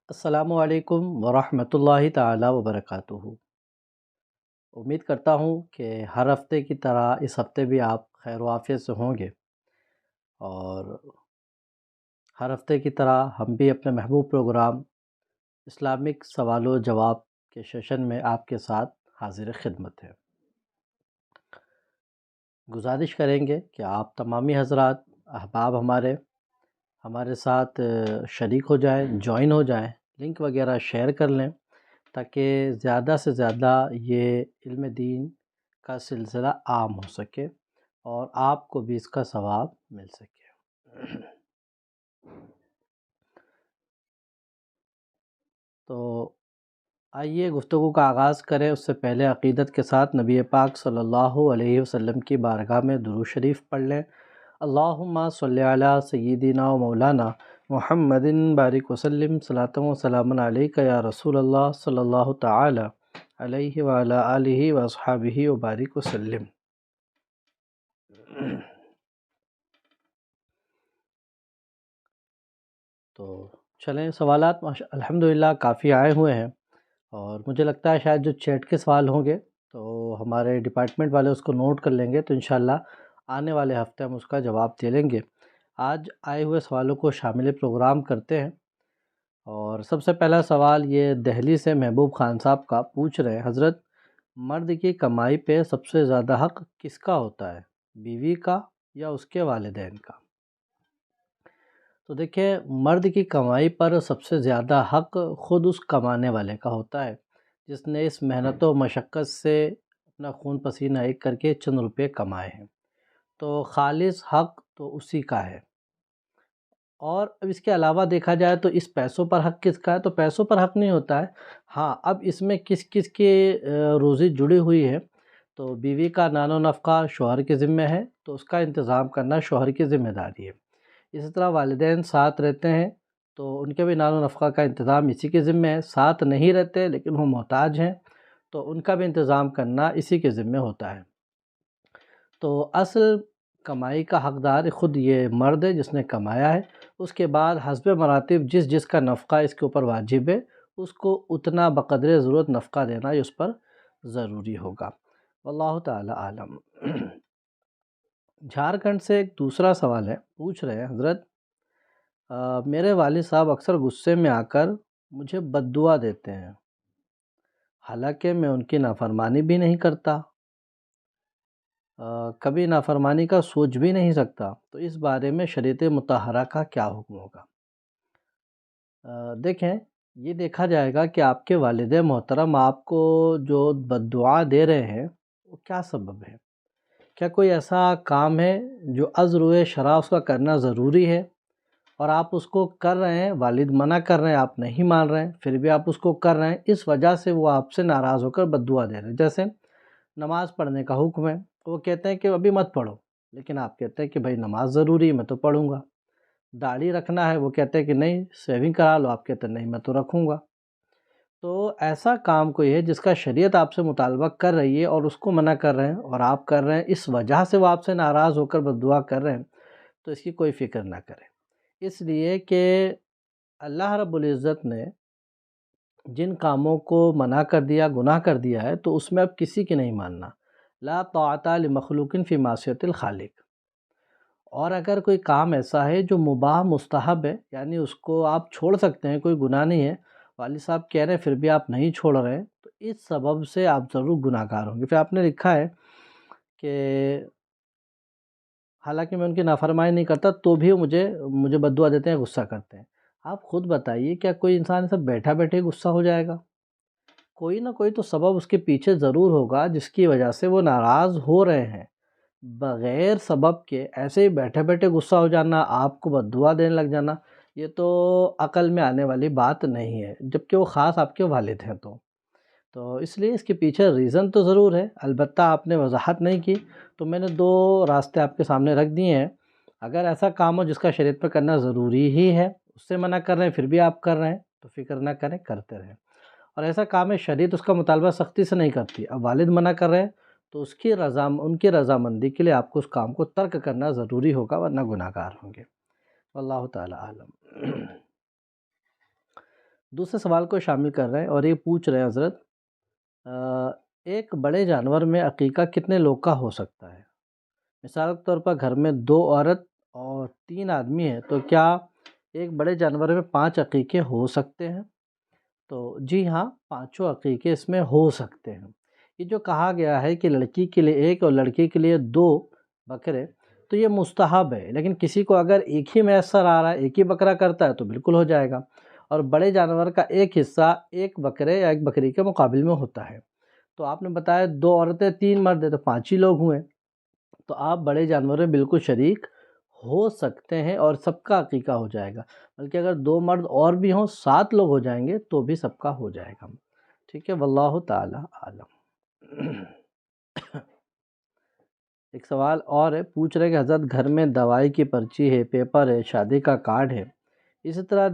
السلام علیکم ورحمۃ اللہ تعالی وبرکاتہ۔ امید کرتا ہوں کہ ہر ہفتے کی طرح اس ہفتے بھی آپ خیر و عافیت سے ہوں گے، اور ہر ہفتے کی طرح ہم بھی اپنے محبوب پروگرام اسلامک سوال و جواب کے سیشن میں آپ کے ساتھ حاضر خدمت ہیں۔ گزارش کریں گے کہ آپ تمامی حضرات احباب ہمارے ساتھ شریک ہو جائیں، جوائن ہو جائیں، لنک وغیرہ شیئر کر لیں تاکہ زیادہ سے زیادہ یہ علم دین کا سلسلہ عام ہو سکے اور آپ کو بھی اس کا ثواب مل سکے۔ تو آئیے گفتگو کا آغاز کریں۔ اس سے پہلے عقیدت کے ساتھ نبی پاک صلی اللہ علیہ وسلم کی بارگاہ میں درود شریف پڑھ لیں۔ اللہم صلی علی سیدنا و مولانا محمد بارک وسلم، صلاۃ و سلام علیک یا رسول اللہ صلی اللہ تعالی علیہ وعلی آلہ واصحابہ وبارک وسلم۔ تو چلیں، سوالات الحمدللہ کافی آئے ہوئے ہیں، اور مجھے لگتا ہے شاید جو چیٹ کے سوال ہوں گے تو ہمارے ڈپارٹمنٹ والے اس کو نوٹ کر لیں گے، تو انشاءاللہ آنے والے ہفتے ہم اس کا جواب دے لیں گے۔ آج آئے ہوئے سوالوں کو شامل پروگرام کرتے ہیں، اور سب سے پہلا سوال یہ دہلی سے محبوب خان صاحب کا پوچھ رہے ہیں، حضرت مرد کی کمائی پہ سب سے زیادہ حق کس کا ہوتا ہے، بیوی کا یا اس کے والدین کا؟ تو دیکھیں، مرد کی کمائی پر سب سے زیادہ حق خود اس کمانے والے کا ہوتا ہے جس نے اس محنت و مشقت سے اپنا خون پسینہ ایک کر کے چند روپے کمائے ہیں، تو خالص حق تو اسی کا ہے۔ اور اب اس کے علاوہ دیکھا جائے تو اس پیسوں پر حق کس کا ہے، تو پیسوں پر حق نہیں ہوتا ہے۔ ہاں، اب اس میں کس کس کی روزی جڑی ہوئی ہے، تو بیوی کا نان و نفقہ شوہر کے ذمہ ہے، تو اس کا انتظام کرنا شوہر کی ذمہ داری ہے۔ اسی طرح والدین ساتھ رہتے ہیں تو ان کے بھی نان و نفقہ کا انتظام اسی کے ذمہ ہے۔ ساتھ نہیں رہتے لیکن وہ محتاج ہیں تو ان کا بھی انتظام کرنا اسی کے ذمہ ہوتا ہے۔ تو اصل کمائی کا حقدار خود یہ مرد ہے جس نے کمایا ہے، اس کے بعد حسب مراتب جس کا نفقہ اس کے اوپر واجب ہے اس کو اتنا بقدر ضرورت نفقہ دینا یہ اس پر ضروری ہوگا۔ واللہ تعالی عالم۔ جھارکھنڈ سے ایک دوسرا سوال ہے، پوچھ رہے ہیں، حضرت میرے والد صاحب اکثر غصے میں آ کر مجھے بد دعا دیتے ہیں، حالانکہ میں ان کی نافرمانی بھی نہیں کرتا، کبھی نافرمانی کا سوچ بھی نہیں سکتا، تو اس بارے میں شریعت مطہرہ کا کیا حکم ہوگا؟ دیکھیں، یہ دیکھا جائے گا کہ آپ کے والد محترم آپ کو جو بد دعا دے رہے ہیں وہ کیا سبب ہے۔ کیا کوئی ایسا کام ہے جو از روئے شرع اس کا کرنا ضروری ہے اور آپ اس کو کر رہے ہیں، والد منع کر رہے ہیں، آپ نہیں مان رہے ہیں، پھر بھی آپ اس کو کر رہے ہیں، اس وجہ سے وہ آپ سے ناراض ہو کر بد دعا دے رہے ہیں؟ جیسے نماز پڑھنے کا حکم ہے، وہ کہتے ہیں کہ ابھی مت پڑھو، لیکن آپ کہتے ہیں کہ بھائی نماز ضروری ہے، میں تو پڑھوں گا۔ داڑھی رکھنا ہے، وہ کہتے ہیں کہ نہیں سیونگ کرا لو، آپ کہتے ہیں نہیں میں تو رکھوں گا۔ تو ایسا کام کوئی ہے جس کا شریعت آپ سے مطالبہ کر رہی ہے اور اس کو منع کر رہے ہیں اور آپ کر رہے ہیں، اس وجہ سے وہ آپ سے ناراض ہو کر بد دعا کر رہے ہیں، تو اس کی کوئی فکر نہ کریں، اس لیے کہ اللہ رب العزت نے جن کاموں کو منع کر دیا، گناہ کر دیا ہے، تو اس میں اب کسی کی نہیں ماننا۔ لا طاعۃ لمخلوق فی معصیۃ الخالق۔ اور اگر کوئی کام ایسا ہے جو مباح مستحب ہے، یعنی اس کو آپ چھوڑ سکتے ہیں، کوئی گناہ نہیں ہے، والد صاحب کہہ رہے ہیں پھر بھی آپ نہیں چھوڑ رہے ہیں، تو اس سبب سے آپ ضرور گناہ گار ہوں گے۔ پھر آپ نے لکھا ہے کہ حالانکہ میں ان کی نافرمانی نہیں کرتا تو بھی وہ مجھے بد دعا دیتے ہیں، غصہ کرتے ہیں۔ آپ خود بتائیے، کیا کوئی انسان ایسا بیٹھا بیٹھے غصہ ہو جائے گا؟ کوئی نہ کوئی تو سبب اس کے پیچھے ضرور ہوگا جس کی وجہ سے وہ ناراض ہو رہے ہیں۔ بغیر سبب کے ایسے ہی بیٹھے بیٹھے غصہ ہو جانا، آپ کو بد دعا دینے لگ جانا، یہ تو عقل میں آنے والی بات نہیں ہے، جبکہ وہ خاص آپ کے والد ہیں۔ تو اس لیے اس کے پیچھے ریزن تو ضرور ہے، البتہ آپ نے وضاحت نہیں کی، تو میں نے دو راستے آپ کے سامنے رکھ دیے ہیں۔ اگر ایسا کام ہو جس کا شریعت پر کرنا ضروری ہی ہے، اس سے منع کر رہے ہیں پھر بھی آپ کر رہے ہیں، تو فکر نہ کریں، کرتے رہیں۔ اور ایسا کام ہے شریعت اس کا مطالبہ سختی سے نہیں کرتی، اب والد منع کر رہے ہیں تو ان کی رضامندی کے لیے آپ کو اس کام کو ترک کرنا ضروری ہوگا، ورنہ گناہ گار ہوں گے۔ واللہ تعالی عالم۔ دوسرے سوال کو شامل کر رہے ہیں اور یہ پوچھ رہے ہیں حضرت ایک بڑے جانور میں عقیقہ کتنے لوگ کا ہو سکتا ہے؟ مثال کے طور پر گھر میں 2 عورت اور 3 آدمی ہیں، تو کیا ایک بڑے جانور میں 5 عقیقے ہو سکتے ہیں؟ تو جی ہاں، پانچوں عقیقے اس میں ہو سکتے ہیں۔ یہ جو کہا گیا ہے کہ لڑکی کے لیے 1 اور لڑکے کے لیے 2 بکرے، تو یہ مستحب ہے، لیکن کسی کو اگر ایک ہی میسر آ رہا ہے، ایک ہی بکرا کرتا ہے تو بالکل ہو جائے گا، اور بڑے جانور کا ایک حصہ ایک بکرے یا ایک بکری کے مقابل میں ہوتا ہے۔ تو آپ نے بتایا 2 عورتیں 3 مرد ہیں، تو 5 ہی لوگ ہوئے، تو آپ بڑے جانور میں بالکل شریک ہو سکتے ہیں اور سب کا عقیقہ ہو جائے گا، بلکہ اگر 2 مرد اور بھی ہوں 7 لوگ ہو جائیں گے تو بھی سب کا ہو جائے گا۔ ٹھیک ہے، واللہ تعالی عالم۔ ایک سوال اور ہے، پوچھ رہے کہ حضرت گھر میں دوائی کی پرچی ہے، پیپر ہے، شادی کا کارڈ ہے، اسی طرح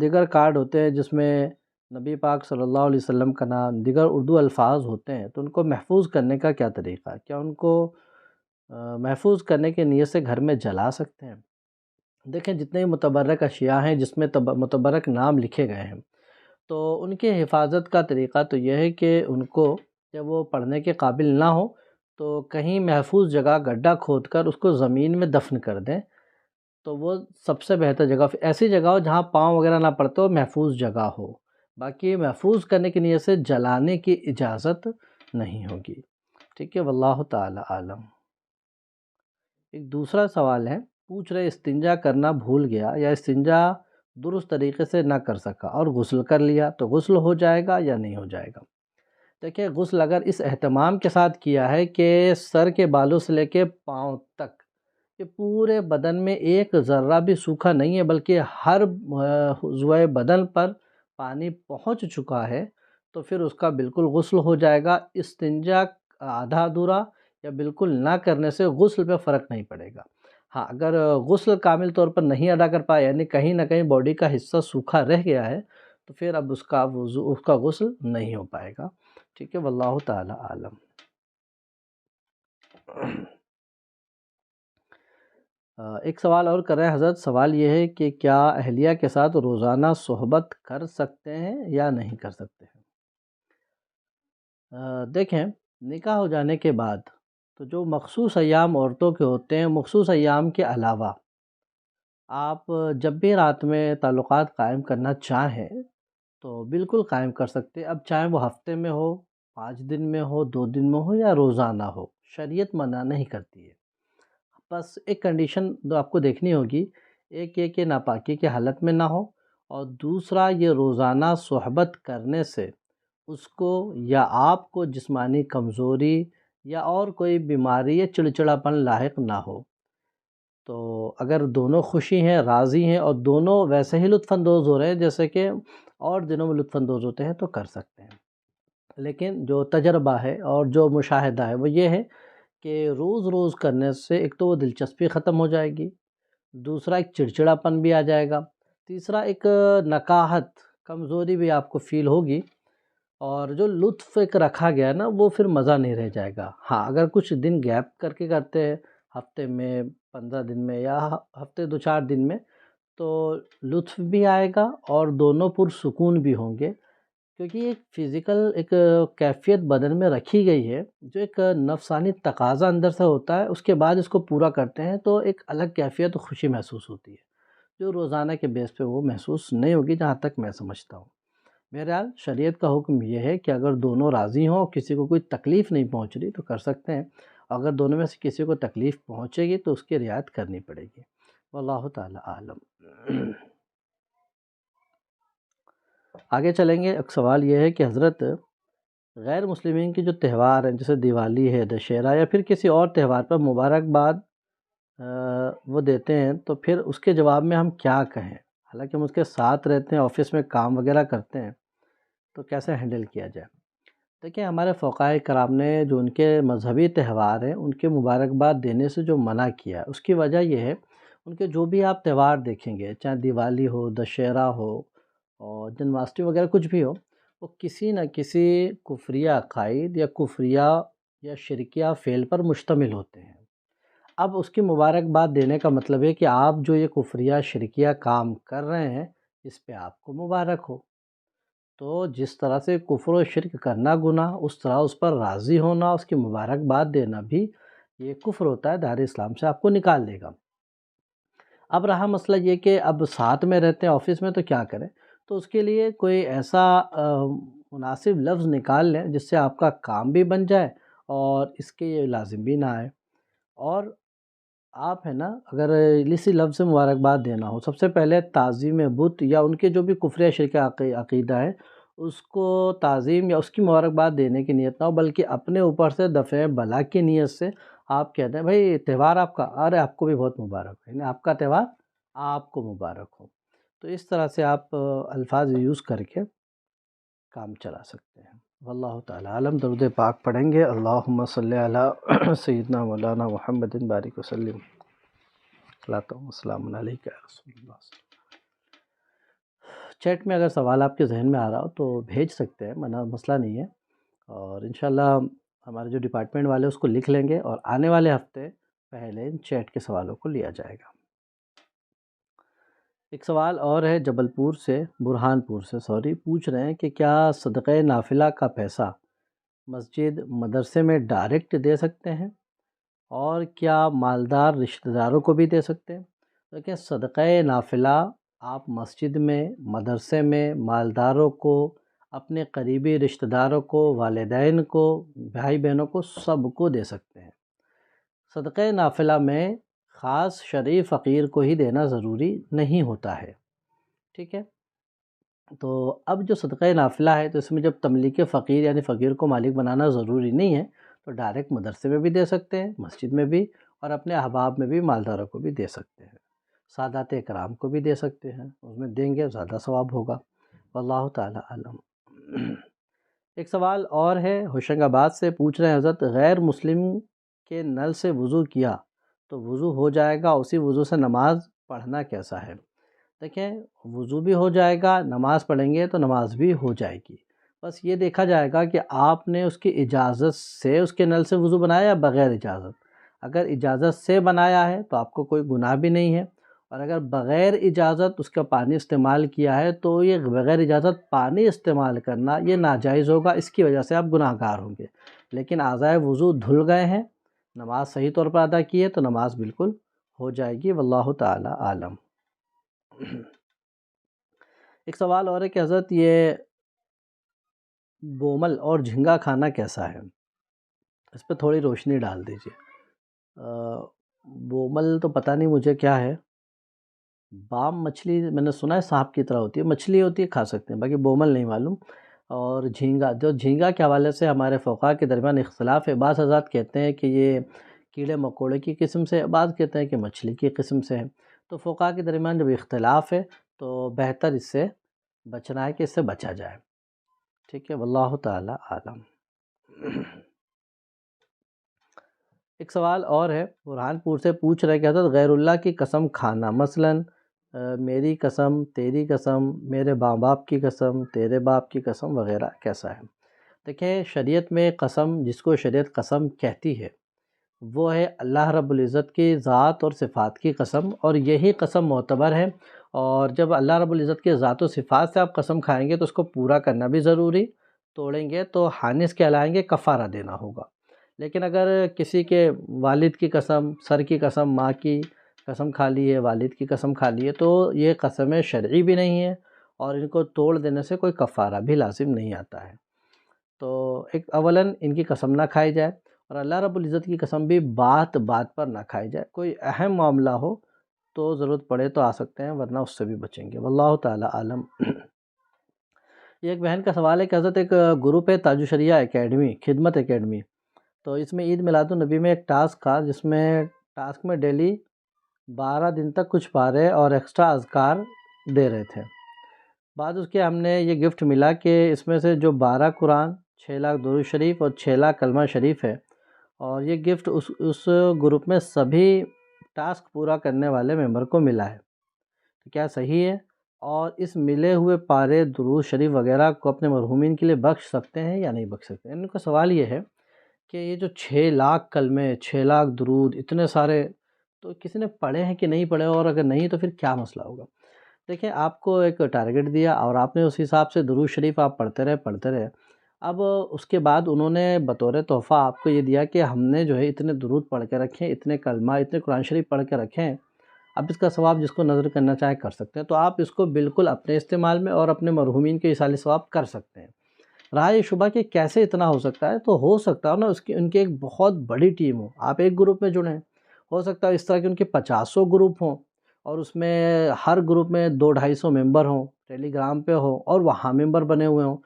دیگر کارڈ ہوتے ہیں جس میں نبی پاک صلی اللہ علیہ وسلم کا نام، دیگر اردو الفاظ ہوتے ہیں، تو ان کو محفوظ کرنے کا کیا طریقہ ہے؟ کیا ان کو محفوظ کرنے کی نیت سے گھر میں جلا سکتے ہیں؟ دیکھیں جتنے متبرک اشیاء ہیں جس میں متبرک نام لکھے گئے ہیں، تو ان کی حفاظت کا طریقہ تو یہ ہے کہ ان کو جب وہ پڑھنے کے قابل نہ ہو تو کہیں محفوظ جگہ گڈھا کھود کر اس کو زمین میں دفن کر دیں، تو وہ سب سے بہتر جگہ ایسی جگہ ہو جہاں پاؤں وغیرہ نہ پڑتے ہو، محفوظ جگہ ہو۔ باقی محفوظ کرنے کی نیت سے جلانے کی اجازت نہیں ہوگی۔ ٹھیک ہے، واللہ تعالی عالم۔ ایک دوسرا سوال ہے، پوچھ رہے استنجا کرنا بھول گیا یا استنجا درست طریقے سے نہ کر سکا اور غسل کر لیا، تو غسل ہو جائے گا یا نہیں ہو جائے گا؟ دیکھیں غسل اگر اس اہتمام کے ساتھ کیا ہے کہ سر کے بالوں سے لے کے پاؤں تک یہ پورے بدن میں ایک ذرہ بھی سوکھا نہیں ہے، بلکہ ہر عضوِ بدن پر پانی پہنچ چکا ہے، تو پھر اس کا بالکل غسل ہو جائے گا۔ استنجا آدھا ادھورا یا بالکل نہ کرنے سے غسل پہ فرق نہیں پڑے گا۔ ہاں اگر غسل کامل طور پر نہیں ادا کر پایا، یعنی کہیں نہ کہیں باڈی کا حصہ سوکھا رہ گیا ہے، تو پھر اب اس کا غسل نہیں ہو پائے گا۔ ٹھیک ہے، واللہ تعالی عالم۔ ایک سوال اور کر رہے ہیں حضرت، سوال یہ ہے کہ کیا اہلیہ کے ساتھ روزانہ صحبت کر سکتے ہیں یا نہیں کر سکتے ہیں؟ دیکھیں نکاح ہو جانے کے بعد تو جو مخصوص ایام عورتوں کے ہوتے ہیں، مخصوص ایام کے علاوہ آپ جب بھی رات میں تعلقات قائم کرنا چاہیں تو بالکل قائم کر سکتے ہیں، اب چاہے وہ ہفتے میں ہو، 5 دن میں ہو، 2 دن میں ہو یا روزانہ ہو، شریعت منع نہیں کرتی ہے۔ بس ایک کنڈیشن جو آپ کو دیکھنی ہوگی، ایک یہ کہ ناپاکی کی حالت میں نہ ہو، اور دوسرا یہ روزانہ صحبت کرنے سے اس کو یا آپ کو جسمانی کمزوری یا اور کوئی بیماری یا چڑچڑاپن لاحق نہ ہو۔ تو اگر دونوں خوشی ہیں، راضی ہیں اور دونوں ویسے ہی لطف اندوز ہو رہے ہیں جیسے کہ اور دنوں میں لطف اندوز ہوتے ہیں، تو کر سکتے ہیں۔ لیکن جو تجربہ ہے اور جو مشاہدہ ہے وہ یہ ہے کہ روز روز کرنے سے ایک تو وہ دلچسپی ختم ہو جائے گی، دوسرا ایک چڑچڑاپن بھی آ جائے گا، تیسرا ایک نکاہت کمزوری بھی آپ کو فیل ہوگی، اور جو لطف ایک رکھا گیا نا وہ پھر مزہ نہیں رہ جائے گا۔ ہاں اگر کچھ دن گیپ کر کے کرتے ہیں، ہفتے میں، 15 دن میں یا ہفتے 2-4 دن میں، تو لطف بھی آئے گا اور دونوں پرسکون بھی ہوں گے، کیونکہ ایک فزیکل ایک کیفیت بدن میں رکھی گئی ہے جو ایک نفسانی تقاضا اندر سے ہوتا ہے، اس کے بعد اس کو پورا کرتے ہیں تو ایک الگ کیفیت و خوشی محسوس ہوتی ہے، جو روزانہ کے بیس پہ وہ محسوس نہیں ہوگی، جہاں تک میں سمجھتا ہوں۔ بہرحال شریعت کا حکم یہ ہے کہ اگر دونوں راضی ہوں، کسی کو کوئی تکلیف نہیں پہنچ رہی تو کر سکتے ہیں، اگر دونوں میں سے کسی کو تکلیف پہنچے گی تو اس کی رعایت کرنی پڑے گی، واللہ تعالی عالم۔ آگے چلیں گے، ایک سوال یہ ہے کہ حضرت غیر مسلمین کی جو تہوار ہیں جیسے دیوالی ہے، دشہرا یا پھر کسی اور تہوار پر مبارکباد وہ دیتے ہیں، تو پھر اس کے جواب میں ہم کیا کہیں؟ حالانکہ ہم اس کے ساتھ رہتے ہیں، آفس میں کام وغیرہ کرتے ہیں، تو کیسے ہینڈل کیا جائے؟ دیکھیں ہمارے فقہائے کرام نے جو ان کے مذہبی تہوار ہیں ان کے مبارکباد دینے سے جو منع کیا ہے، اس کی وجہ یہ ہے ان کے جو بھی آپ تہوار دیکھیں گے، چاہے دیوالی ہو، دشہرا ہو اور جنماشٹمی وغیرہ کچھ بھی ہو، وہ کسی نہ کسی کفریہ عقائد یا کفریہ یا شرکیہ فعل پر مشتمل ہوتے ہیں۔ اب اس کی مبارکباد دینے کا مطلب ہے کہ آپ جو یہ کفریہ شرکیہ کام کر رہے ہیں اس پہ آپ کو مبارک ہو۔ تو جس طرح سے کفر و شرک کرنا گناہ، اس طرح اس پر راضی ہونا، اس کی مبارکباد دینا بھی یہ کفر ہوتا ہے، دار اسلام سے آپ کو نکال دے گا۔ اب رہا مسئلہ یہ کہ اب ساتھ میں رہتے ہیں آفس میں تو کیا کریں؟ تو اس کے لیے کوئی ایسا مناسب لفظ نکال لیں جس سے آپ کا کام بھی بن جائے اور اس کے یہ لازم بھی نہ آئے۔ اور آپ ہے نا اگر اسی لفظ سے مبارکباد دینا ہو، سب سے پہلے تعظیم بت یا ان کے جو بھی کفر یا شرک عقیدہ ہے اس کو تعظیم یا اس کی مبارکباد دینے کی نیت نہ ہو، بلکہ اپنے اوپر سے دفع بلا کی نیت سے آپ کہتے ہیں بھائی تہوار آپ کا، ارے آپ کو بھی بہت مبارک ہو، یعنی آپ کا تہوار آپ کو مبارک ہو۔ تو اس طرح سے آپ الفاظ یوز کر کے کام چلا سکتے ہیں۔ واللہ تعالی عالم۔ درود پاک پڑھیں گے، اللہم صلی علی سیدنا مولانا محمد بارک وسلم، صلاۃ و سلام علیک یا رسول اللہ۔ چیٹ میں اگر سوال آپ کے ذہن میں آ رہا ہو تو بھیج سکتے ہیں، مسئلہ نہیں ہے، اور انشاءاللہ ہمارے جو ڈپارٹمنٹ والے اس کو لکھ لیں گے اور آنے والے ہفتے پہلے ان چیٹ کے سوالوں کو لیا جائے گا۔ ایک سوال اور ہے جبل پور سے، برہان پور سے پوچھ رہے ہیں کہ کیا صدقہ نافلہ کا پیسہ مسجد مدرسے میں ڈائریکٹ دے سکتے ہیں اور کیا مالدار رشتہ داروں کو بھی دے سکتے ہیں؟ دیکھیں صدقہ نافلہ آپ مسجد میں، مدرسے میں مالداروں کو، اپنے قریبی رشتہ داروں کو، والدین کو، بھائی بہنوں کو، سب کو دے سکتے ہیں۔ صدقہ نافلہ میں خاص شرعی فقیر کو ہی دینا ضروری نہیں ہوتا ہے، ٹھیک ہے؟ تو اب جو صدقہ نافلہ ہے تو اس میں جب تملیک فقیر یعنی فقیر کو مالک بنانا ضروری نہیں ہے تو ڈائریکٹ مدرسے میں بھی دے سکتے ہیں، مسجد میں بھی، اور اپنے احباب میں بھی مالداروں کو بھی دے سکتے ہیں، سادات اکرام کو بھی دے سکتے ہیں، اس میں دیں گے زیادہ ثواب ہوگا۔ واللہ تعالی عالم۔ ایک سوال اور ہے ہوشنگ آباد سے، پوچھ رہے ہیں حضرت غیر مسلم کے نل سے وضو کیا تو وضو ہو جائے گا، اسی وضو سے نماز پڑھنا کیسا ہے؟ دیکھیں وضو بھی ہو جائے گا، نماز پڑھیں گے تو نماز بھی ہو جائے گی، بس یہ دیکھا جائے گا کہ آپ نے اس کی اجازت سے اس کے نل سے وضو بنایا یا بغیر اجازت۔ اگر اجازت سے بنایا ہے تو آپ کو کوئی گناہ بھی نہیں ہے، اور اگر بغیر اجازت اس کا پانی استعمال کیا ہے تو یہ بغیر اجازت پانی استعمال کرنا یہ ناجائز ہوگا، اس کی وجہ سے آپ گناہ گار ہوں گے۔ لیکن اعضائے وضو دھل گئے ہیں، نماز صحیح طور پر ادا کی ہے تو نماز بالکل ہو جائے گی، واللہ تعالی عالم۔ ایک سوال اور ہے کہ حضرت یہ بومل اور جھینگا کھانا کیسا ہے؟ اس پہ تھوڑی روشنی ڈال دیجئے۔ بومل تو پتہ نہیں مجھے کیا ہے، بام مچھلی میں نے سنا ہے سانپ کی طرح ہوتی ہے، مچھلی ہوتی ہے کھا سکتے ہیں، باقی بومل نہیں معلوم۔ اور جھینگا، جو جھینگا کے حوالے سے ہمارے فقہاء کے درمیان اختلاف ہے، بعض حضرات کہتے ہیں کہ یہ کیڑے مکوڑے کی قسم سے ہے، بعض کہتے ہیں کہ مچھلی کی قسم سے ہے، تو فقہاء کے درمیان جب اختلاف ہے تو بہتر اس سے بچنا ہے کہ اس سے بچا جائے، ٹھیک ہے، واللہ تعالی عالم۔ ایک سوال اور ہے برہان پور سے، پوچھ رہے کہ حضرت غیر اللہ کی قسم کھانا، مثلاً میری قسم، تیری قسم، میرے ماں باپ کی قسم، تیرے باپ کی قسم وغیرہ کیسا ہے؟ دیکھیں شریعت میں قسم، جس کو شریعت قسم کہتی ہے وہ ہے اللہ رب العزت کی ذات اور صفات کی قسم، اور یہی قسم معتبر ہے، اور جب اللہ رب العزت کے ذات و صفات سے آپ قسم کھائیں گے تو اس کو پورا کرنا بھی ضروری، توڑیں گے تو حانث کہلائیں گے، کفارہ دینا ہوگا۔ لیکن اگر کسی کے والد کی قسم، سر کی قسم، ماں کی قسم کھا لی ہے، والد کی قسم کھا لی ہے تو یہ قسمیں شرعی بھی نہیں ہیں اور ان کو توڑ دینے سے کوئی کفارہ بھی لازم نہیں آتا ہے۔ تو ایک اولاً ان کی قسم نہ کھائی جائے، اور اللہ رب العزت کی قسم بھی بات بات پر نہ کھائی جائے، کوئی اہم معاملہ ہو تو ضرورت پڑے تو آ سکتے ہیں، ورنہ اس سے بھی بچیں گے، واللہ تعالی عالم۔ یہ ایک بہن کا سوال ہے کہ حضرت ایک گروپ ہے تاج الشریعہ اکیڈمی، خدمت اکیڈمی، تو اس میں عید میلاد النبی میں ایک ٹاسک تھا، جس میں ٹاسک میں ڈیلی 12 دن تک کچھ پارے اور ایکسٹرا اذکار دے رہے تھے۔ بعد اس کے ہم نے یہ گفٹ ملا کہ اس میں سے جو 12 قرآن، 6 لاکھ درود شریف اور 6 لاکھ کلمہ شریف ہے، اور یہ گفٹ اس گروپ میں سبھی ٹاسک پورا کرنے والے ممبر کو ملا ہے، کیا صحیح ہے؟ اور اس ملے ہوئے پارے درود شریف وغیرہ کو اپنے مرحومین کے لیے بخش سکتے ہیں یا نہیں بخش سکتے ہیں؟ ان کا سوال یہ ہے کہ یہ جو 6 لاکھ کلمے، 6 لاکھ درود، اتنے سارے، تو کسی نے پڑھے ہیں کہ نہیں پڑھے، اور اگر نہیں تو پھر کیا مسئلہ ہوگا؟ دیکھیں آپ کو ایک ٹارگٹ دیا اور آپ نے اس حساب سے درود شریف آپ پڑھتے رہے. اب اس کے بعد انہوں نے بطور تحفہ آپ کو یہ دیا کہ ہم نے جو ہے اتنے درود پڑھ کے رکھیں، اتنے کلمہ، اتنے قرآن شریف پڑھ کے رکھیں. اب اس کا ثواب جس کو نظر کرنا چاہے کر سکتے ہیں. تو آپ اس کو بالکل اپنے استعمال میں اور اپنے مرحومین کے ایصال ثواب کر سکتے ہیں. رہا یہ شبہ کہ کیسے اتنا ہو سکتا ہے، تو ہو سکتا ہے نا ان کی ایک بہت بڑی ٹیم ہو، آپ ایک گروپ میں جڑیں. ہو سکتا ہے اس طرح کے ان کے 50 گروپ ہوں اور اس میں ہر گروپ میں 200-250 ممبر ہوں، ٹیلی گرام پہ ہو اور وہاں ممبر بنے ہوئے ہوں.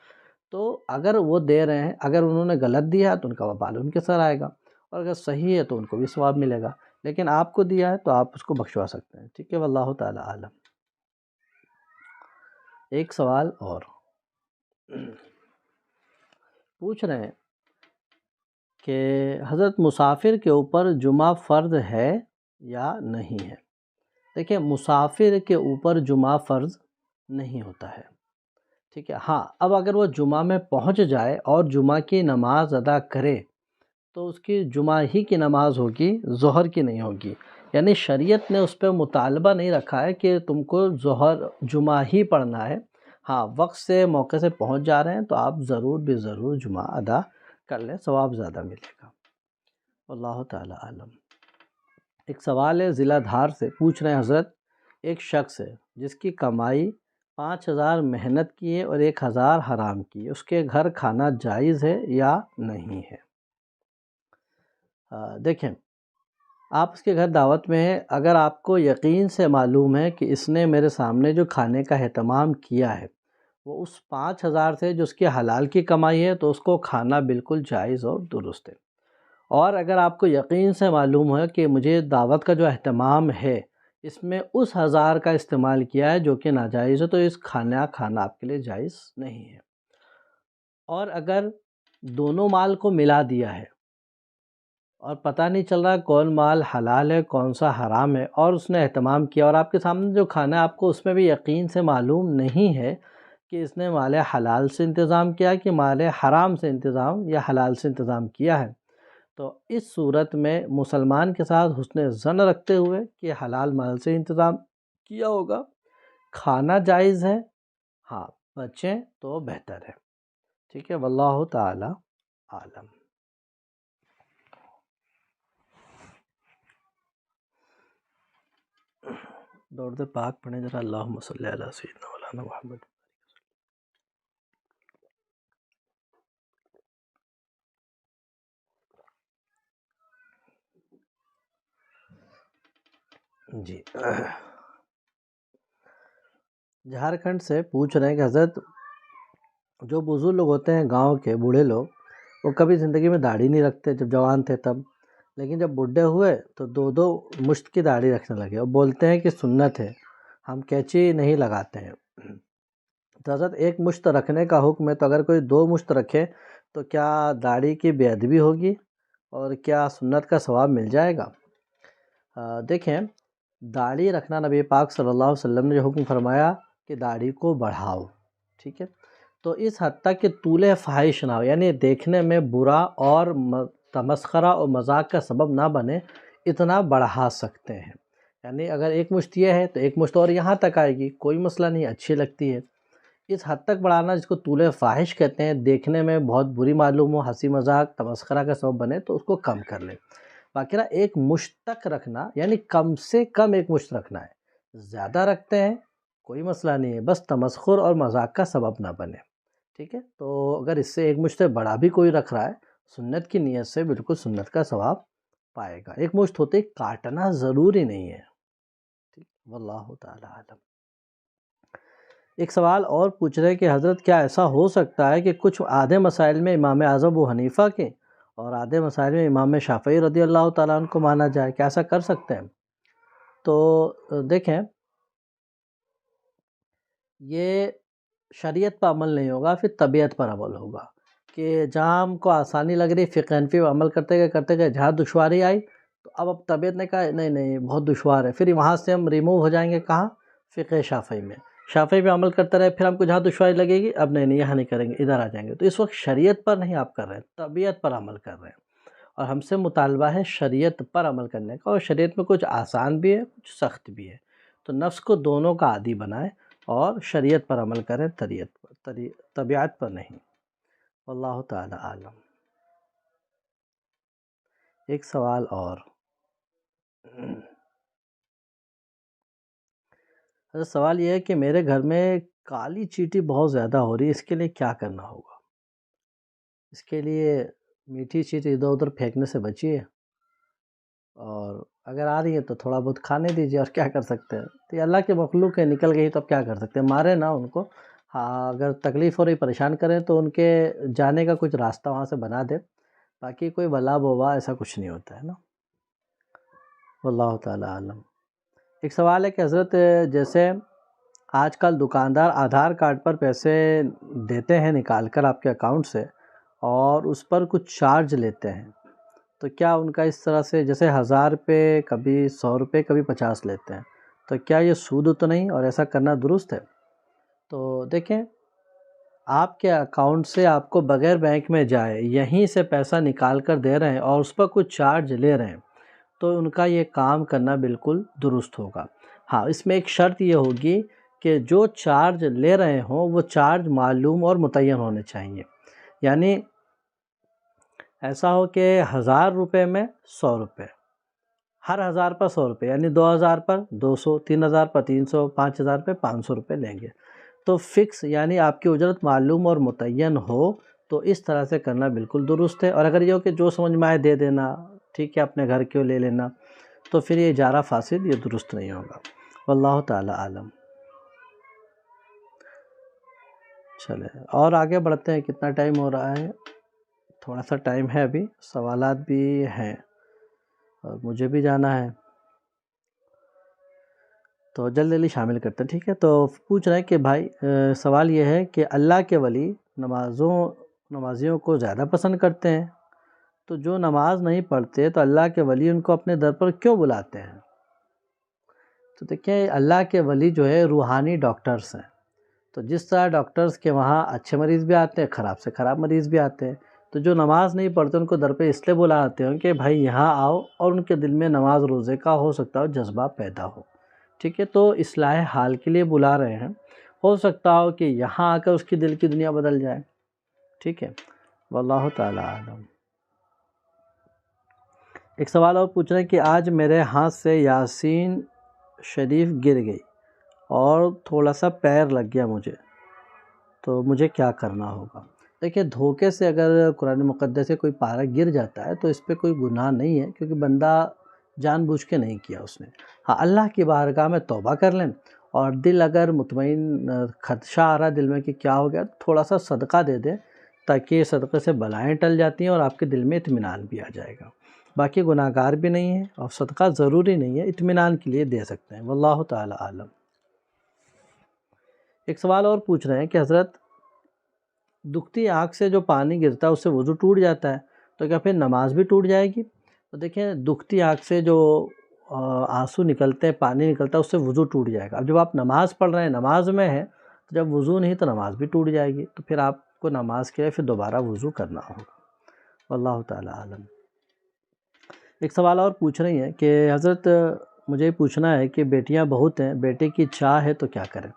تو اگر وہ دے رہے ہیں، اگر انہوں نے غلط دیا ہے تو ان کا وبال ان کے سر آئے گا، اور اگر صحیح ہے تو ان کو بھی ثواب ملے گا. لیکن آپ کو دیا ہے تو آپ اس کو بخشوا سکتے ہیں. ٹھیک ہے، واللہ تعالی عالم. ایک سوال اور پوچھ رہے ہیں کہ حضرت مسافر کے اوپر جمعہ فرض ہے یا نہیں ہے. دیکھیں مسافر کے اوپر جمعہ فرض نہیں ہوتا ہے. ٹھیک ہے، ہاں اب اگر وہ جمعہ میں پہنچ جائے اور جمعہ کی نماز ادا کرے تو اس کی جمعہ ہی کی نماز ہوگی، ظہر کی نہیں ہوگی. یعنی شریعت نے اس پہ مطالبہ نہیں رکھا ہے کہ تم کو ظہر جمعہ ہی پڑھنا ہے. ہاں وقت سے موقع سے پہنچ جا رہے ہیں تو آپ ضرور بے ضرور جمعہ ادا کر لیں، ثواب زیادہ ملے گا. واللہ تعالی عالم. ایک سوال ہے ضلع دھار سے، پوچھ رہے ہیں حضرت ایک شخص ہے جس کی کمائی 5,000 محنت کی ہے اور 1,000 حرام کی ہے، اس کے گھر کھانا جائز ہے یا نہیں ہے؟ دیکھیں آپ اس کے گھر دعوت میں ہیں، اگر آپ کو یقین سے معلوم ہے کہ اس نے میرے سامنے جو کھانے کا اہتمام کیا ہے وہ اس 5,000 سے جو اس کی حلال کی کمائی ہے، تو اس کو کھانا بالکل جائز اور درست ہے. اور اگر آپ کو یقین سے معلوم ہے کہ مجھے دعوت کا جو اہتمام ہے اس میں اس 1,000 کا استعمال کیا ہے جو کہ ناجائز ہے، تو اس کھانا آپ کے لیے جائز نہیں ہے. اور اگر دونوں مال کو ملا دیا ہے اور پتہ نہیں چل رہا کون مال حلال ہے کون سا حرام ہے، اور اس نے اہتمام کیا اور آپ کے سامنے جو کھانا ہے آپ کو اس میں بھی یقین سے معلوم نہیں ہے کہ اس نے مال حلال سے انتظام کیا کہ مال حرام سے انتظام یا حلال سے انتظام کیا ہے، تو اس صورت میں مسلمان کے ساتھ حسن ظن رکھتے ہوئے کہ حلال مال سے انتظام کیا ہوگا، کھانا جائز ہے، ہاں بچیں تو بہتر ہے. ٹھیک ہے، واللہ تعالی عالم. درود پاک پڑھیں ذرا، اللہم صلی علی سیدنا مولانا محمد. جی جھارکھنڈ سے پوچھ رہے ہیں کہ حضرت جو بزرگ لوگ ہوتے ہیں گاؤں کے بوڑھے لوگ، وہ کبھی زندگی میں داڑھی نہیں رکھتے جب جوان تھے تب، لیکن جب بڈھے ہوئے تو 2 مشت کی داڑھی رکھنے لگے اور بولتے ہیں کہ سنت ہے، ہم کینچی نہیں لگاتے ہیں. تو حضرت ایک مشت رکھنے کا حکم ہے، تو اگر کوئی 2 مشت رکھے تو کیا داڑھی کی بے ادبی ہوگی اور کیا سنت کا ثواب مل جائے گا؟ دیکھیں داڑھی رکھنا نبی پاک صلی اللہ علیہ وسلم نے جو حکم فرمایا کہ داڑھی کو بڑھاؤ، ٹھیک ہے، تو اس حد تک کہ طول فحش نہ ہو، یعنی دیکھنے میں برا اور تمسخرہ اور مذاق کا سبب نہ بنے، اتنا بڑھا سکتے ہیں. یعنی اگر ایک مشت یہ ہے تو ایک مشت اور یہاں تک آئے گی، کوئی مسئلہ نہیں، اچھی لگتی ہے. اس حد تک بڑھانا جس کو طول فاحش کہتے ہیں، دیکھنے میں بہت بری معلوم ہو، ہنسی مذاق تمسخرہ کا سبب بنے، تو اس کو کم کر لیں. باقی رہا ایک مشت تک رکھنا، یعنی کم سے کم ایک مشت رکھنا ہے. زیادہ رکھتے ہیں کوئی مسئلہ نہیں ہے، بس تمسخر اور مذاق کا سبب نہ بنے. ٹھیک ہے، تو اگر اس سے ایک مشت سے بڑا بھی کوئی رکھ رہا ہے سنت کی نیت سے بالکل سنت کا ثواب پائے گا. ایک مشت ہوتے کاٹنا ضروری نہیں ہے. ٹھیک، واللہ تعالی عالم. ایک سوال اور پوچھ رہے کہ حضرت کیا ایسا ہو سکتا ہے کہ کچھ آدھے مسائل میں امام اعظم ابو حنیفہ کے اور آدھے مسائل میں امام شافعی رضی اللہ تعالیٰ عنہ کو مانا جائے، کیا ایسا کر سکتے ہیں؟ تو دیکھیں یہ شریعت پر عمل نہیں ہوگا، پھر طبیعت پر عمل ہوگا. کہ جہاں ہم کو آسانی لگ رہی فقہ حنفی پر عمل کرتے گئے جہاں دشواری آئی تو اب طبیعت نے کہا نہیں بہت دشوار ہے، پھر وہاں سے ہم ریموو ہو جائیں گے کہاں؟ فقہ شافعی میں. شافعی پہ عمل کرتے رہے، پھر ہم کو جہاں دشواری لگے گی اب نہیں یہاں نہیں کریں گے، ادھر آ جائیں گے. تو اس وقت شریعت پر نہیں آپ کر رہے ہیں، طبیعت پر عمل کر رہے ہیں. اور ہم سے مطالبہ ہے شریعت پر عمل کرنے کا، اور شریعت میں کچھ آسان بھی ہے کچھ سخت بھی ہے. تو نفس کو دونوں کا عادی بنائیں اور شریعت پر عمل کریں، طبیعت پر نہیں۔ واللہ تعالی عالم۔ ایک سوال اور، سوال یہ ہے کہ میرے گھر میں کالی چیٹی بہت زیادہ ہو رہی ہے، اس کے لیے کیا کرنا ہوگا؟ اس کے لیے میٹھی چیٹی ادھر ادھر پھینکنے سے بچیے، اور اگر آ رہی ہے تو تھوڑا بہت کھانے دیجیے، اور کیا کر سکتے ہیں؟ تو یہ اللہ کے مخلوق ہے، نکل گئی تو اب کیا کر سکتے ہیں؟ مارے نہ ان کو، ہاں اگر تکلیف ہو رہی پریشان کریں تو ان کے جانے کا کچھ راستہ وہاں سے بنا دیں، باقی کوئی بلا بوا ایسا کچھ نہیں ہوتا ہے نا۔ واللہ تعالی عالم۔ ایک سوال ہے کہ حضرت جیسے آج کل دکاندار آدھار کارڈ پر پیسے دیتے ہیں نکال کر آپ کے اکاؤنٹ سے، اور اس پر کچھ چارج لیتے ہیں، تو کیا ان کا اس طرح سے جیسے 1000 روپے کبھی 100 روپے کبھی 50 لیتے ہیں، تو کیا یہ سود تو نہیں اور ایسا کرنا درست ہے؟ تو دیکھیں، آپ کے اکاؤنٹ سے آپ کو بغیر بینک میں جائے یہیں سے پیسہ نکال کر دے رہے ہیں اور اس پر کچھ چارج لے رہے ہیں، تو ان کا یہ کام کرنا بالکل درست ہوگا۔ ہاں، اس میں ایک شرط یہ ہوگی کہ جو چارج لے رہے ہوں وہ چارج معلوم اور متعین ہونے چاہیے، یعنی ایسا ہو کہ 1000 روپے میں 100 روپے، ہر 1000 پر 100 روپے، یعنی 2000 پر 200، 3000 پر 300، 5000 پہ 500 روپے لیں گے، تو فکس یعنی آپ کی اجرت معلوم اور متعین ہو تو اس طرح سے کرنا بالکل درست ہے۔ اور اگر یہ ہو کہ جو سمجھ میں آئے دے دینا، ٹھیک ہے، اپنے گھر کیوں لے لینا، تو پھر یہ اجارہ فاسد، یہ درست نہیں ہوگا۔ واللہ تعالی عالم۔ چلے اور آگے بڑھتے ہیں، کتنا ٹائم ہو رہا ہے؟ تھوڑا سا ٹائم ہے، ابھی سوالات بھی ہیں اور مجھے بھی جانا ہے، تو جلدی جلدی شامل کرتے ہیں، ٹھیک ہے؟ تو پوچھ رہے ہیں کہ بھائی سوال یہ ہے کہ اللہ کے ولی نمازیوں کو زیادہ پسند کرتے ہیں، تو جو نماز نہیں پڑھتے تو اللہ کے ولی ان کو اپنے در پر کیوں بلاتے ہیں؟ تو دیکھیں، اللہ کے ولی جو ہے روحانی ڈاکٹرز ہیں، تو جس طرح ڈاکٹرز کے وہاں اچھے مریض بھی آتے ہیں، خراب سے خراب مریض بھی آتے ہیں، تو جو نماز نہیں پڑھتے ان کو در پہ اس لیے بلاتے ہیں کہ بھائی یہاں آؤ، اور ان کے دل میں نماز روزے کا ہو سکتا ہو جذبہ پیدا ہو، ٹھیک ہے؟ تو اصلاح حال کے لیے بلا رہے ہیں، ہو سکتا ہو کہ یہاں آ کر اس کی دل کی دنیا بدل جائے، ٹھیک ہے؟ واللہ تعالی عالم۔ ایک سوال اور پوچھ رہے ہیں کہ آج میرے ہاتھ سے یاسین شریف گر گئی اور تھوڑا سا پیر لگ گیا مجھے، تو مجھے کیا کرنا ہوگا؟ دیکھیں، دھوکے سے اگر قرآن مقدس سے کوئی پارہ گر جاتا ہے تو اس پہ کوئی گناہ نہیں ہے، کیونکہ بندہ جان بوجھ کے نہیں کیا اس نے۔ ہاں، اللہ کی بارگاہ میں توبہ کر لیں، اور دل اگر مطمئن خدشہ آ رہا ہے دل میں کہ کیا ہو گیا، تھوڑا سا صدقہ دے دیں، تاکہ صدقے سے بلائیں ٹل جاتی ہیں اور آپ کے دل میں اطمینان بھی آ جائے گا۔ باقی گناہ گار بھی نہیں ہے، اور صدقہ ضروری نہیں ہے، اطمینان کے لیے دے سکتے ہیں۔ واللہ تعالی عالم۔ ایک سوال اور پوچھ رہے ہیں کہ حضرت دکھتی آنکھ سے جو پانی گرتا ہے اس سے وضو ٹوٹ جاتا ہے، تو کیا پھر نماز بھی ٹوٹ جائے گی؟ تو دیکھیں، دکھتی آنکھ سے جو آنسو نکلتے ہیں، پانی نکلتا ہے، اس سے وضو ٹوٹ جائے گا۔ اب جب آپ نماز پڑھ رہے ہیں، نماز میں ہیں، تو جب وضو نہیں تو نماز بھی ٹوٹ جائے گی، تو پھر آپ کو نماز کے لیے پھر دوبارہ وضو کرنا ہوگا۔ واللہ تعالی عالم۔ ایک سوال اور پوچھ رہی ہیں کہ حضرت مجھے پوچھنا ہے کہ بیٹیاں بہت ہیں، بیٹے کی چاہ ہے تو کیا کریں؟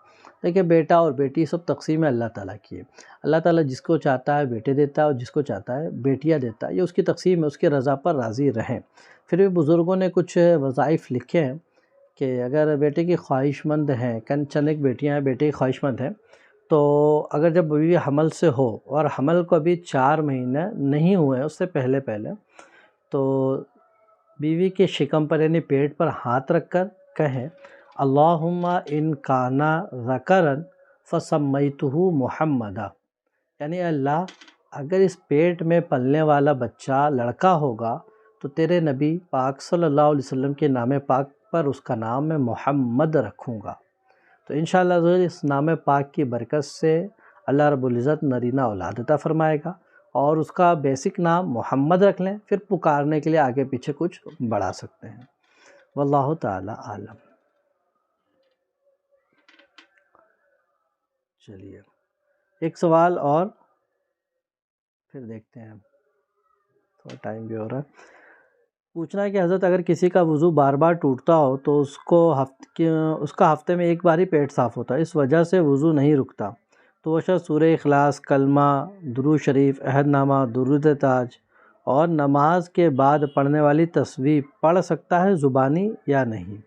دیکھیں، بیٹا اور بیٹی سب تقسیم ہے اللہ تعالیٰ کی ہے، اللہ تعالیٰ جس کو چاہتا ہے بیٹے دیتا ہے اور جس کو چاہتا ہے بیٹیاں دیتا ہے، یہ اس کی تقسیم ہے، اس کی رضا پر راضی رہیں۔ پھر بھی بزرگوں نے کچھ وظائف لکھے ہیں کہ اگر بیٹے کی خواہش مند ہیں، چند ایک بیٹیاں ہیں بیٹے کی خواہش مند ہیں، تو اگر جب بیوی حمل سے ہو اور حمل کو ابھی 4 مہینے نہیں ہوئے ہیں، اس سے پہلے تو بیوی کے شکم پر یعنی پیٹ پر ہاتھ رکھ کر کہیں اللہم ان کانا ذکرن فسمیتہ محمدا، یعنی اللہ اگر اس پیٹ میں پلنے والا بچہ لڑکا ہوگا تو تیرے نبی پاک صلی اللہ علیہ وسلم کے نام پاک پر اس کا نام میں محمد رکھوں گا۔ تو انشاءاللہ ضرور اس نام پاک کی برکت سے اللہ رب العزت نرینہ اولاد عطا فرمائے گا، اور اس کا بیسک نام محمد رکھ لیں، پھر پکارنے کے لیے آگے پیچھے کچھ بڑھا سکتے ہیں۔ واللہ تعالی عالم۔ چلیے ایک سوال اور پھر دیکھتے ہیں، تھوڑا ٹائم بھی ہو رہا ہے۔ پوچھنا ہے کہ حضرت اگر کسی کا وضو بار بار ٹوٹتا ہو تو اس کا ہفتے میں ایک بار ہی پیٹ صاف ہوتا ہے، اس وجہ سے وضو نہیں رکتا، تو وہ شخص سورہ اخلاص، کلمہ، درود شریف، عہد نامہ، درود تاج اور نماز کے بعد پڑھنے والی تسبیح پڑھ سکتا ہے زبانی یا نہیں؟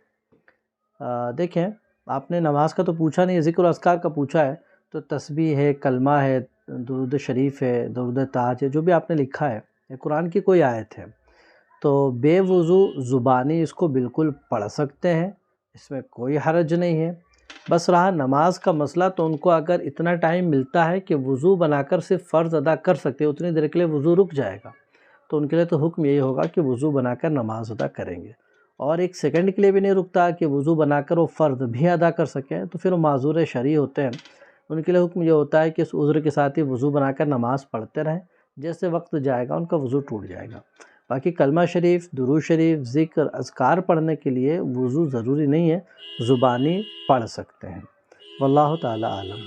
دیکھیں، آپ نے نماز کا تو پوچھا نہیں، ذکر و اذکار کا پوچھا ہے، تو تسبیح ہے، کلمہ ہے، درود شریف ہے، درود تاج ہے، جو بھی آپ نے لکھا ہے، یہ قرآن کی کوئی آیت ہے، تو بے وضو زبانی اس کو بالکل پڑھ سکتے ہیں، اس میں کوئی حرج نہیں ہے۔ بس رہا نماز کا مسئلہ، تو ان کو اگر اتنا ٹائم ملتا ہے کہ وضو بنا کر صرف فرض ادا کر سکتے ہیں، اتنی دیر کے لیے وضو رک جائے گا، تو ان کے لیے تو حکم یہی ہوگا کہ وضو بنا کر نماز ادا کریں گے، اور ایک سیکنڈ کے لیے بھی نہیں رکتا کہ وضو بنا کر وہ فرض بھی ادا کر سکیں، تو پھر وہ معذور شرعی ہوتے ہیں، ان کے لیے حکم یہ ہوتا ہے کہ اس عذر کے ساتھ ہی وضو بنا کر نماز پڑھتے رہیں، جیسے وقت جائے گا ان کا وضو ٹوٹ جائے گا۔ باقی کلمہ شریف، درود شریف، ذکر، اذکار پڑھنے کے لیے وضو ضروری نہیں ہے، زبانی پڑھ سکتے ہیں، واللہ تعالی عالم۔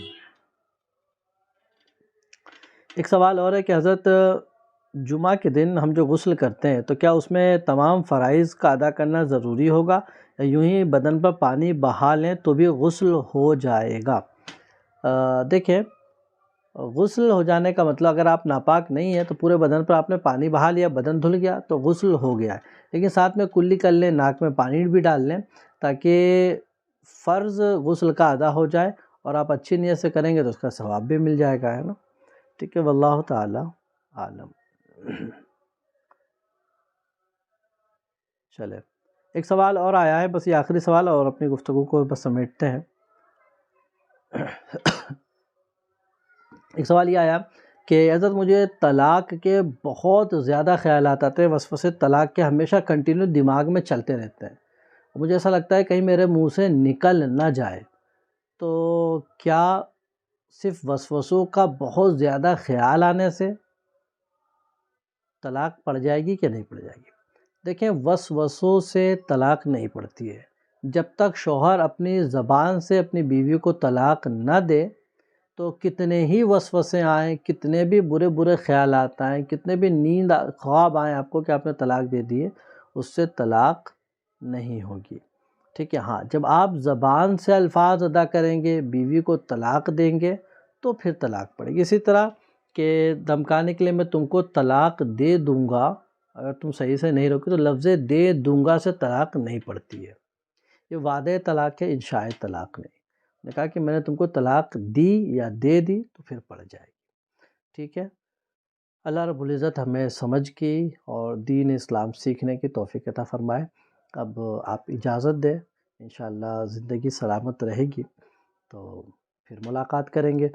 ایک سوال اور ہے کہ حضرت جمعہ کے دن ہم جو غسل کرتے ہیں تو کیا اس میں تمام فرائض کا ادا کرنا ضروری ہوگا، یا یوں ہی بدن پر پانی بہا لیں تو بھی غسل ہو جائے گا؟ دیکھیں، غسل ہو جانے کا مطلب اگر آپ ناپاک نہیں ہیں تو پورے بدن پر آپ نے پانی بہا لیا، بدن دھل گیا تو غسل ہو گیا ہے، لیکن ساتھ میں کلی کر لیں، ناک میں پانی بھی ڈال لیں تاکہ فرض غسل کا ادا ہو جائے، اور آپ اچھی نیت سے کریں گے تو اس کا ثواب بھی مل جائے گا، ہے نا؟ ٹھیک ہے، واللہ تعالی عالم۔ چلے، ایک سوال اور آیا ہے، بس یہ آخری سوال، اور اپنی گفتگو کو بس سمیٹتے ہیں۔ ایک سوال یہ آیا کہ حضرت مجھے طلاق کے بہت زیادہ خیالات آتے ہیں، وسوسے طلاق کے ہمیشہ کنٹینیو دماغ میں چلتے رہتے ہیں، مجھے ایسا لگتا ہے کہیں میرے منہ سے نکل نہ جائے، تو کیا صرف وسوسوں کا بہت زیادہ خیال آنے سے طلاق پڑ جائے گی کہ نہیں پڑ جائے گی؟ دیکھیں، وسوسوں سے طلاق نہیں پڑتی ہے، جب تک شوہر اپنی زبان سے اپنی بیوی کو طلاق نہ دے تو کتنے ہی وسوسے آئیں، کتنے بھی برے برے خیالات آئیں، کتنے بھی نیند خواب آئیں آپ کو کہ آپ نے طلاق دے دی ہے، اس سے طلاق نہیں ہوگی، ٹھیک ہے؟ ہاں، جب آپ زبان سے الفاظ ادا کریں گے، بیوی کو طلاق دیں گے تو پھر طلاق پڑے گی۔ اسی طرح کہ دھمکانے کے لیے میں تم کو طلاق دے دوں گا، اگر تم صحیح سے نہیں روکے تو لفظ دے دوں گا سے طلاق نہیں پڑتی ہے، یہ وعدہ طلاق ہے، انشاء طلاق نہیں۔ نے کہا کہ میں نے تم کو طلاق دی یا دے دی تو پھر پڑ جائے گی، ٹھیک ہے؟ اللہ رب العزت ہمیں سمجھ کی اور دین اسلام سیکھنے کی توفیق عطا فرمائے۔ اب آپ اجازت دیں، انشاءاللہ زندگی سلامت رہے گی تو پھر ملاقات کریں گے۔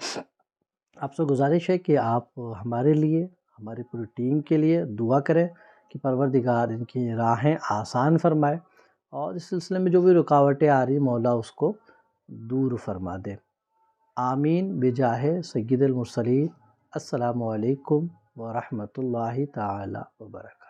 آپ سے گزارش ہے کہ آپ ہمارے لیے، ہماری پوری ٹیم کے لیے دعا کریں کہ پروردگار ان کی راہیں آسان فرمائے، اور اس سلسلے میں جو بھی رکاوٹیں آ رہی مولا اس کو دور فرما دے۔ آمین بجاہ سید المرسلین۔ السلام علیکم ورحمۃ اللہ تعالی وبرکاتہ۔